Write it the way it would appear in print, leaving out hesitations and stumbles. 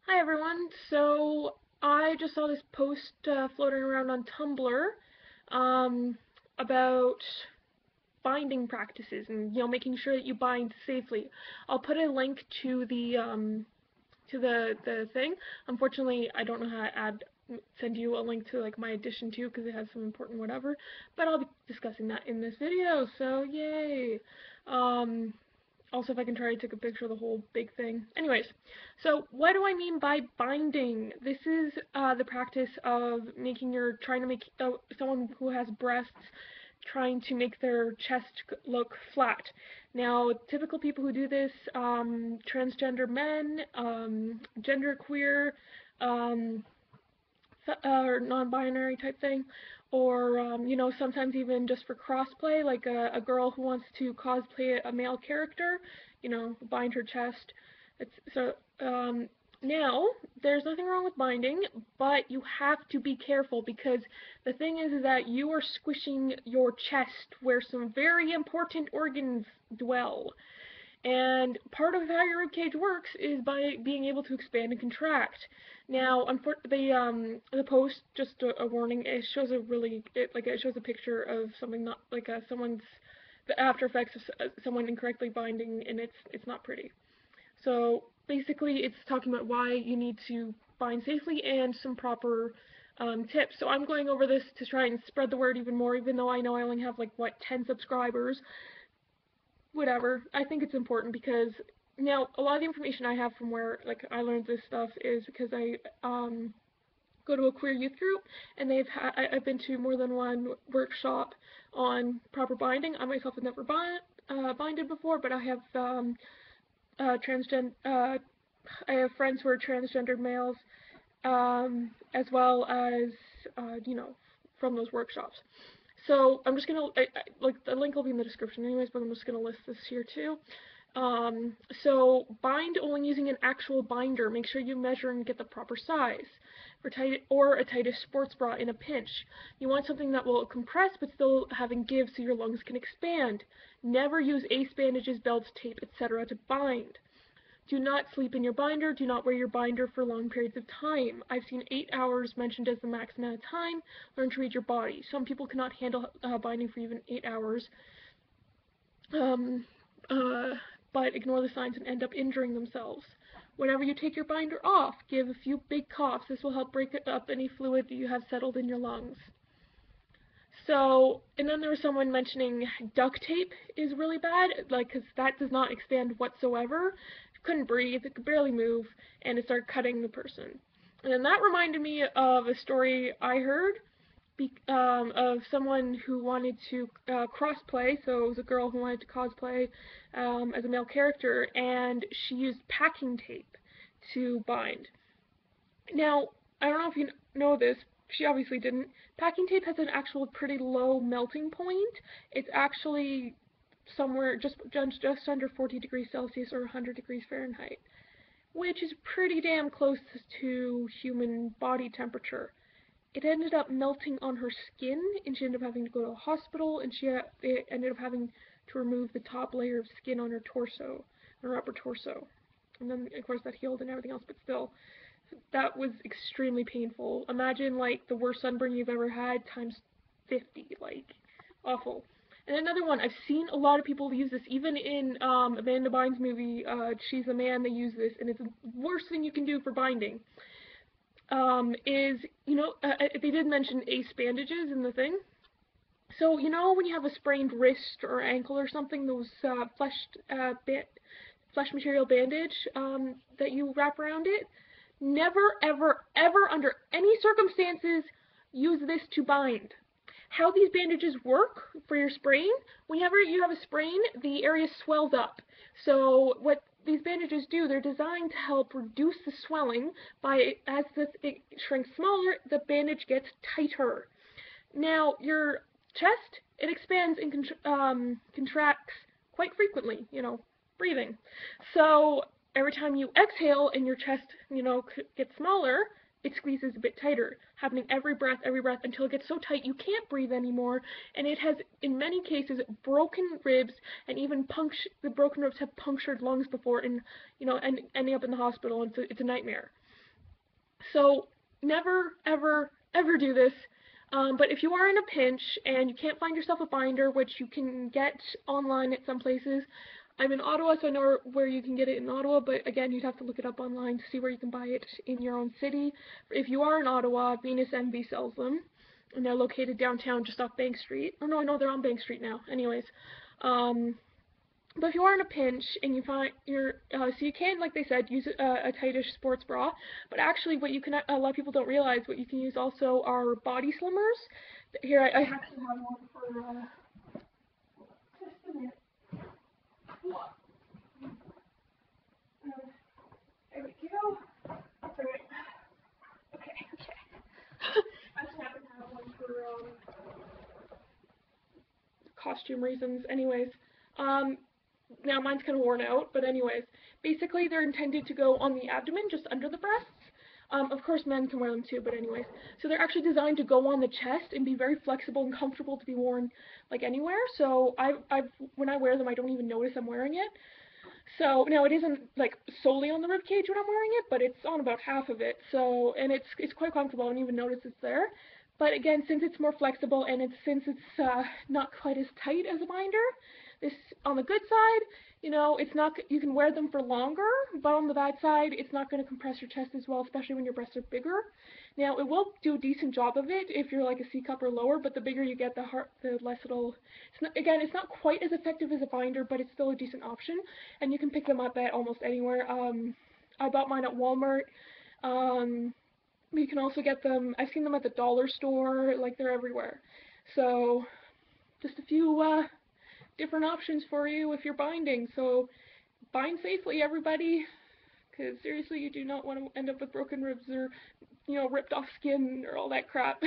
Hi everyone. So I just saw this post floating around on Tumblr um, about binding practices and making sure that you bind safely. I'll put a link to the thing. Unfortunately, I don't know how to send you a link to like my edition too because it has some important whatever. But I'll be discussing that in this video. So yay! Um, Also, if I can try to take a picture of the whole big thing. Anyways, so what do I mean by binding? This is the practice of trying to make someone who has breasts, trying to make their chest look flat. Now, typical people who do this, transgender men, genderqueer, um, or non-binary type thing, or sometimes even just for crossplay, like a girl who wants to cosplay a male character, bind her chest. It's so now there's nothing wrong with binding, but you have to be careful because the thing is that you are squishing your chest where some very important organs dwell. And part of how your ribcage works is by being able to expand and contract. Now, the post, just a warning, it shows a picture of something not like someone's the after effects of someone incorrectly binding, and it's not pretty. So basically, it's talking about why you need to bind safely and some proper tips. So I'm going over this to try and spread the word even more, even though I know I only have like what 10 subscribers. Whatever. I think it's important because now a lot of the information I have from where like I learned this stuff is because I go to a queer youth group, and I've been to more than one workshop on proper binding. I myself have never binded before, but I have transgender I have friends who are transgendered males, as well as from those workshops. So I'm just gonna like the link will be in the description anyways, but I'm just gonna list this here too. So bind only using an actual binder. Make sure you measure and get the proper size for a tightest sports bra in a pinch. You want something that will compress but still having give so your lungs can expand. Never use ace bandages, belts, tape, etc. to bind. Do not sleep in your binder. Do not wear your binder for long periods of time. I've seen 8 hours mentioned as the max amount of time. Learn to read your body. Some people cannot handle binding for even 8 hours, um, uh, but ignore the signs and end up injuring themselves. Whenever you take your binder off, give a few big coughs. This will help break up any fluid that you have settled in your lungs. So, and then there was someone mentioning duct tape is really bad, like, because that does not expand whatsoever. Couldn't breathe, it could barely move, and it started cutting the person. And then that reminded me of a story I heard of someone who wanted to crossplay. So it was a girl who wanted to cosplay as a male character, and she used packing tape to bind. Now, I don't know if you know this, she obviously didn't. Packing tape has an actual pretty low melting point. It's actually somewhere just under 40 degrees Celsius or 100 degrees Fahrenheit, which is pretty damn close to human body temperature. It ended up melting on her skin, and she ended up having to go to a hospital, and it ended up having to remove the top layer of skin on her torso, her upper torso. And then, of course, that healed and everything else, but still, that was extremely painful. Imagine like the worst sunburn you've ever had times 50, like awful. And another one, I've seen a lot of people use this, even in Amanda Bynes' movie, She's a Man, they use this, and it's the worst thing you can do for binding. They did mention ace bandages in the thing. So, when you have a sprained wrist or ankle or something, those flesh material bandage that you wrap around it, never, ever, ever, under any circumstances, use this to bind. How these bandages work for your sprain, whenever you have a sprain, the area swells up. So what these bandages do, they're designed to help reduce the swelling as it shrinks smaller, the bandage gets tighter. Now, your chest, it expands and contracts quite frequently, breathing. So every time you exhale and your chest, gets smaller, it squeezes a bit tighter, happening every breath, until it gets so tight you can't breathe anymore, and it has, in many cases, broken ribs, and even the broken ribs have punctured lungs before, and ending up in the hospital, and it's a nightmare. So never, ever, ever do this. But if you are in a pinch and you can't find yourself a binder, which you can get online at some places, I'm in Ottawa, so I know where you can get it in Ottawa, but again, you'd have to look it up online to see where you can buy it in your own city. If you are in Ottawa, Venus Envy sells them, and they're located downtown just off Bank Street. Oh no, I know they're on Bank Street now. Anyways, but if you are in a pinch and you find so you can, like they said, use a tightish sports bra, but actually what you can, a lot of people don't realize, what you can use also are body slimmers. Here, I actually have one for, just a minute. There we go. Alright. Okay. I just happen to have one for, costume reasons. Anyways, now mine's kind of worn out, but anyways, basically they're intended to go on the abdomen, just under the breasts. Of course, men can wear them too, but anyways. So they're actually designed to go on the chest and be very flexible and comfortable to be worn like anywhere. So when I wear them, I don't even notice I'm wearing it. So now it isn't like solely on the rib cage when I'm wearing it, but it's on about half of it. So, and it's quite comfortable. I don't even notice it's there. But again, since it's more flexible and since it's not quite as tight as a binder, this on the good side, it's not, you can wear them for longer, but on the bad side, it's not going to compress your chest as well, especially when your breasts are bigger. Now, it will do a decent job of it if you're like a C cup or lower, but the bigger you get, the less it'll. Again, it's not quite as effective as a binder, but it's still a decent option, and you can pick them up at almost anywhere. I bought mine at Walmart. You can also get them. I've seen them at the dollar store. Like, they're everywhere. So, just a few different options for you if you're binding. So, bind safely, everybody, because seriously, you do not want to end up with broken ribs or ripped off skin or all that crap.